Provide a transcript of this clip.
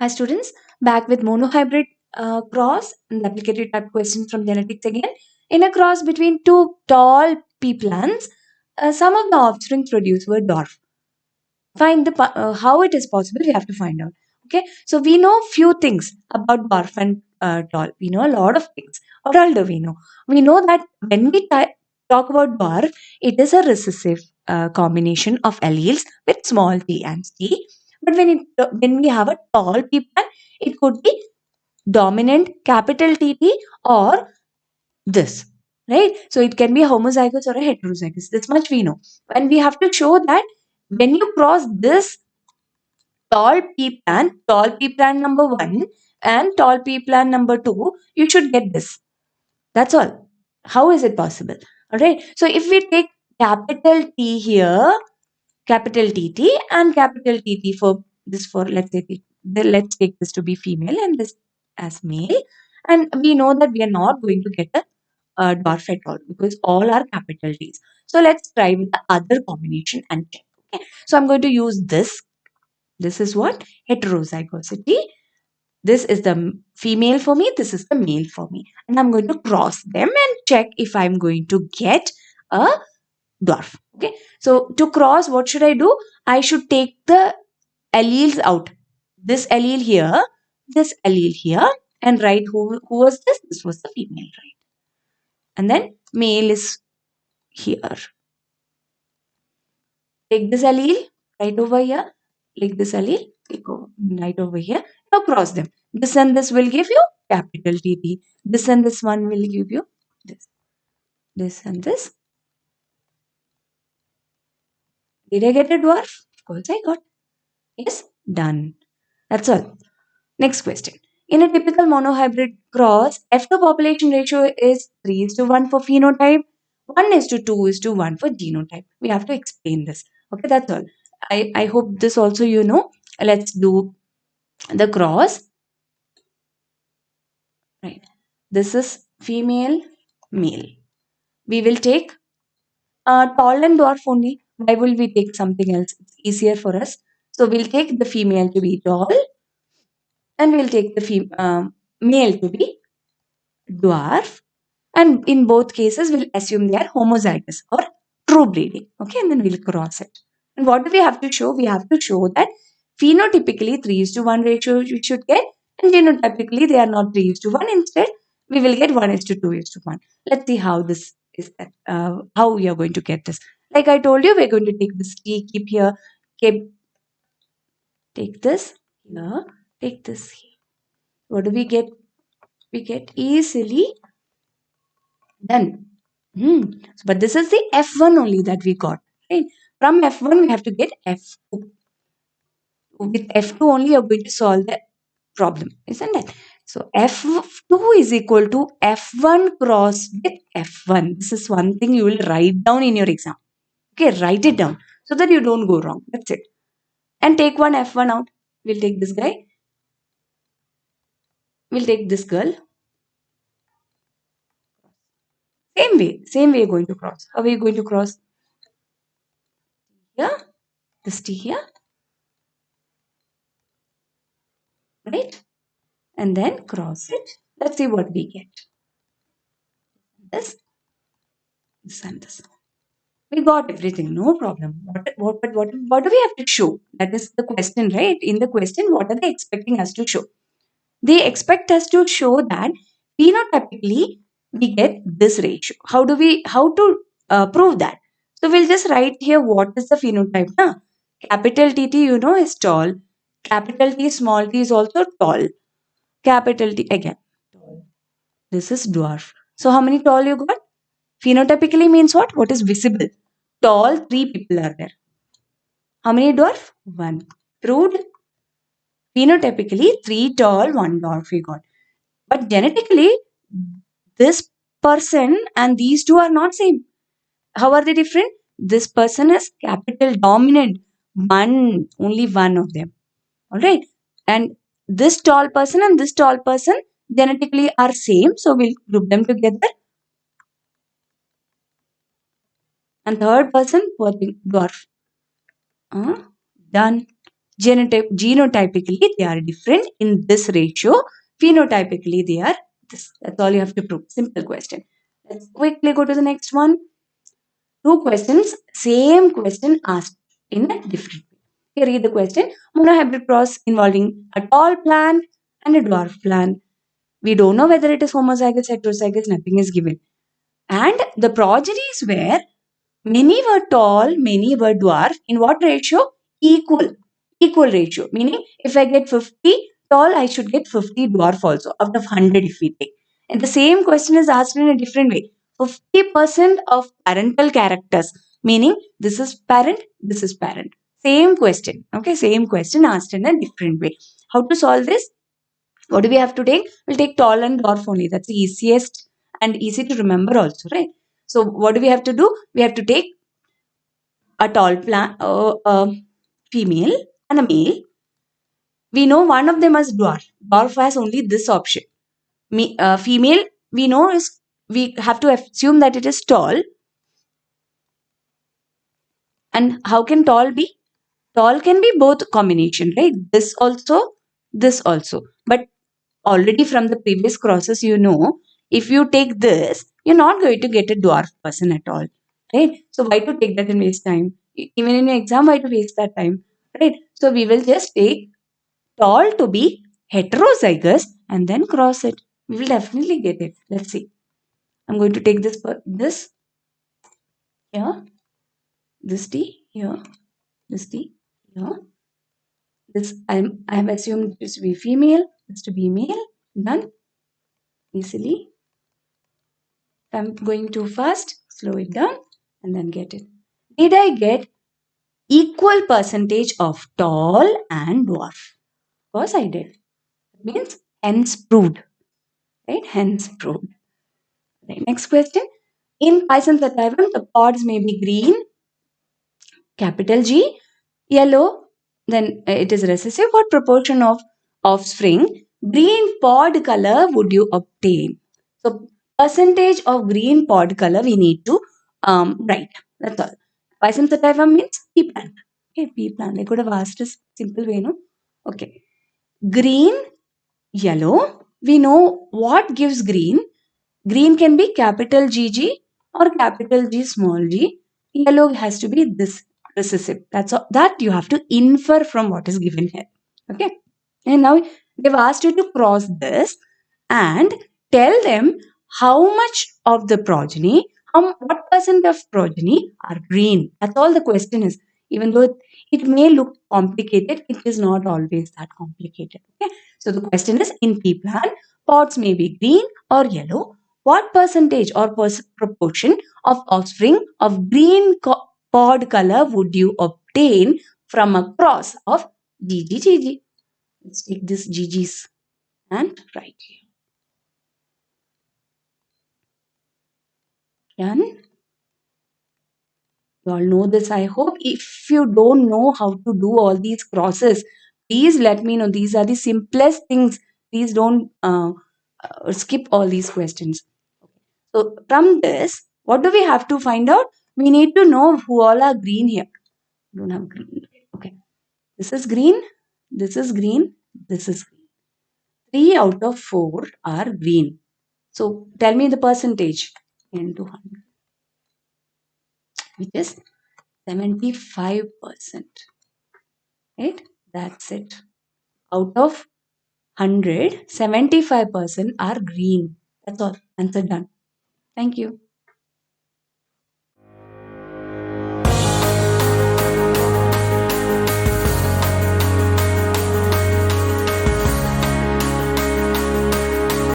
Hi students, back with monohybrid cross and replicated type questions from genetics again. In a cross between two tall pea plants, some of the offspring produced were dwarf. Find how it is possible. We have to find out. Okay, so we know few things about dwarf and tall. We know a lot of things. What all do we know? We know that when we talk about dwarf, it is a recessive combination of alleles with small t and t. But when we have a tall pea plant, it could be dominant capital TT or this, right? So it can be a homozygous or a heterozygous. This much we know. And we have to show that when you cross this tall pea plant number one and tall pea plant number two, you should get this. That's all. How is it possible? All right. So if we take capital T here, capital TT and capital TT for this, for let's say let's take this to be female and this as male, and we know that we are not going to get a dwarf at all because all are capital T's. So let's try with the other combination and check. Okay, so I'm going to use this. This is what? Heterozygosity. This is the female for me, this is the male for me, and I'm going to cross them and check if I'm going to get a dwarf. Okay, so to cross, what should I do? I should take the alleles out. This allele here, this allele here, and write who was this? This was the female, right? And then male is here. Take this allele right over here. Take this allele, right over here. Now cross them. This and this will give you capital TT. This and this one will give you this. This and this. Did I get a dwarf? Of course I got. Yes, done. That's all. Next question. In a typical monohybrid cross, F2 population ratio is 3:1 for phenotype, 1:2:1 for genotype. We have to explain this. Okay, that's all. I hope this also you know. Let's do the cross. Right. This is female, male. We will take tall and dwarf only. Why will we take something else? It's easier for us. So we'll take the female to be tall and we'll take the male to be dwarf. And in both cases, we'll assume they are homozygous or true breeding. Okay, and then we'll cross it. And what do we have to show? We have to show that phenotypically 3:1 ratio you should get, and genotypically they are not 3:1. Instead, we will get 1:2:1. Let's see how this is. How we are going to get this. Like I told you, we're going to take this T, keep here, take this here, take this here. What do we get? We get easily done. But this is the F1 only that we got. Right? From F1, we have to get F2. With F2 only, you're going to solve the problem, isn't it? So F2 is equal to F1 cross with F1. This is one thing you will write down in your exam. Okay, write it down so that you don't go wrong. That's it. And take one F1 out. We'll take this guy. We'll take this girl. Same way you're going to cross. How are you going to cross? Here, this T here. Right? And then cross it. Let's see what we get. This and this. We got everything, no problem. What do we have to show? That is the question, right? In the question, what are they expecting us to show? They expect us to show that phenotypically we get this ratio. How to prove that? So we'll just write here what is the phenotype. Huh? Capital TT, you know, is tall. Capital T, small t is also tall. Capital T again. This is dwarf. So how many tall you got? Phenotypically means what? What is visible? Tall, 3 people are there. How many dwarf? 1. Proved. Phenotypically, 3 tall, 1 dwarf we got. But genetically, this person and these two are not same. How are they different? This person is capital dominant. Only one of them. Alright. And this tall person and this tall person genetically are same. So we'll group them together. And third person, dwarf. Done. Genotypically, they are different in this ratio. Phenotypically, they are this. That's all you have to prove. Simple question. Let's quickly go to the next one. Two questions, same question asked in a different way. Here read the question. Monohybrid cross involving a tall plant and a dwarf plant. We don't know whether it is homozygous, heterozygous, nothing is given. And the progenies were many were tall, many were dwarf. In what ratio? Equal. Equal ratio. Meaning, if I get 50 tall, I should get 50 dwarf also out of 100 if we take. And the same question is asked in a different way. 50% of parental characters. Meaning, this is parent, this is parent. Same question. Okay, same question asked in a different way. How to solve this? What do we have to take? We'll take tall and dwarf only. That's the easiest and easy to remember also, right? So what do we have to do? We have to take a tall plant, female and a male. We know one of them is dwarf. Dwarf has only this option. Female, we know is we have to assume that it is tall. And how can tall be? Tall can be both combination, right? This also, this also. But already from the previous crosses, you know, if you take this, you're not going to get a dwarf person at all, right? So why to take that and waste time? Even in your exam, why to waste that time, right? So we will just take tall to be heterozygous and then cross it. We will definitely get it. Let's see. I'm going to take this here, this T here, this T here. This I have assumed this to be female, this to be male. Done easily. If I'm going too fast, slow it down and then get it. Did I get equal percentage of tall and dwarf? Of course I did. It means hence proved. Right? Hence proved. Right. Next question. In Python sativum, the pods may be green, capital G, yellow, then it is recessive. What proportion of offspring green pod color would you obtain? So percentage of green pod color we need to write. That's all. Python sativum means pea plant. Okay, pea plant. They could have asked us simple way, no? Okay. Green, yellow. We know what gives green. Green can be capital GG or capital G small g. Yellow has to be this recessive. That's all, that you have to infer from what is given here. Okay. And now they've asked you to cross this and tell them how much of the progeny, what percent of progeny are green. That's all the question is. Even though it may look complicated, it is not always that complicated. Okay. So the question is in pea plant, pods may be green or yellow. What percentage or proportion of offspring of green pod color would you obtain from a cross of GGGG? Let's take this GG's and write here. Done. You all know this, I hope. If you don't know how to do all these crosses, please let me know. These are the simplest things. Please don't skip all these questions. So from this, what do we have to find out? We need to know who all are green here. Don't have green. Okay. This is green. This is green. This is green. 3 out of 4 are green. So tell me the percentage into 100, which is 75%. Right? That's it. Out of 100, 75% are green. That's all. Answer done. Thank you.